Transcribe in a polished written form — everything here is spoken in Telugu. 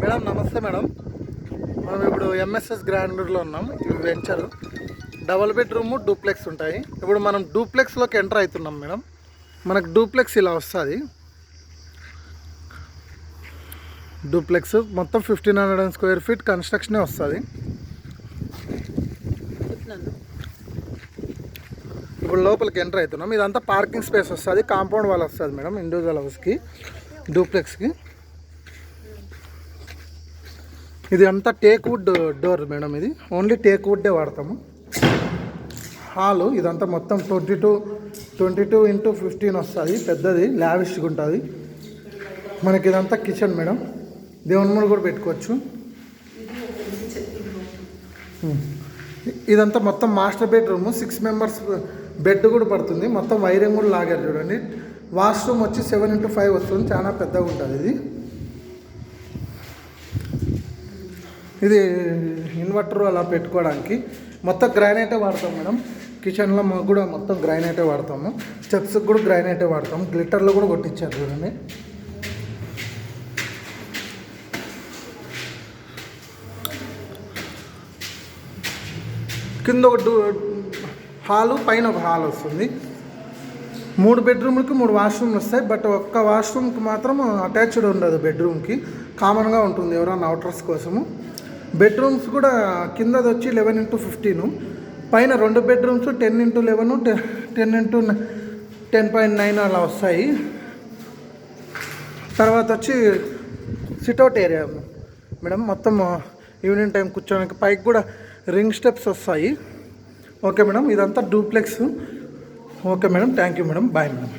మేడం నమస్తే మేడం. మనం ఇప్పుడు ఎంఎస్ఎస్ గ్రాండ్లో ఉన్నాం. ఇది వెంచర్ డబల్ బెడ్రూమ్ డూప్లెక్స్ ఉంటాయి. ఇప్పుడు మనం డూప్లెక్స్లోకి ఎంటర్ అవుతున్నాం మేడం. మనకు డూప్లెక్స్ ఇలా వస్తుంది. డూప్లెక్స్ మొత్తం 1500 స్క్వేర్ ఫీట్ కన్స్ట్రక్షనే వస్తుంది. ఇప్పుడు లోపలికి ఎంటర్ అవుతున్నాం. ఇదంతా పార్కింగ్ స్పేస్ వస్తుంది. కాంపౌండ్ వాల్ వస్తుంది మేడం ఇండివిజువల్ హౌస్కి, డూప్లెక్స్కి. ఇది అంతా టేక్ వుడ్ డోర్ మేడం. ఇది ఓన్లీ టేక్ వుడ్డే వాడతాము. హాలు ఇదంతా మొత్తం 22x15 వస్తుంది. పెద్దది లావిష్గా ఉంటుంది. మనకి ఇదంతా కిచెన్ మేడం. దేవుని మూడు కూడా పెట్టుకోవచ్చు. ఇదంతా మొత్తం మాస్టర్ బెడ్రూమ్. 6 మెంబర్స్ బెడ్ కూడా పడుతుంది. మొత్తం వైరింగ్ కూడా లాగారు చూడండి. వాష్రూమ్ వచ్చి 7x5 వస్తుంది. చాలా పెద్దగా ఉంటుంది. ఇది ఇన్వర్టర్ అలా పెట్టుకోవడానికి మొత్తం గ్రానైటే వాడతాం మేడం. కిచెన్లో మాకు కూడా మొత్తం గ్రానైటే వాడతాము. స్టెప్స్కి కూడా గ్రానైటే వాడతాము. గ్లిటర్లో కూడా కొట్టించారు చూడండి. కింద ఒక హాలు, పైన ఒక హాల్ వస్తుంది. 3 బెడ్రూమ్లకి 3 వాష్రూమ్లు వస్తాయి. బట్ ఒక్క వాష్రూమ్కి మాత్రం అటాచ్డ్ ఉండదు. బెడ్రూమ్కి కామన్గా ఉంటుంది ఎవరైనా అవుటర్స్ కోసము. బెడ్రూమ్స్ కూడా కిందది వచ్చి 11x15, పైన 2 బెడ్రూమ్స్ 10x11, 10x10.9 అలా వస్తాయి. తర్వాత వచ్చి సిట్అవుట్ ఏరియా మేడం. మొత్తం ఈవినింగ్ టైం కూర్చోడానికి పైకి కూడా రింగ్ స్టెప్స్ వస్తాయి. ఓకే మేడం, ఇదంతా duplex. Okay madam, thank you madam, bye madam.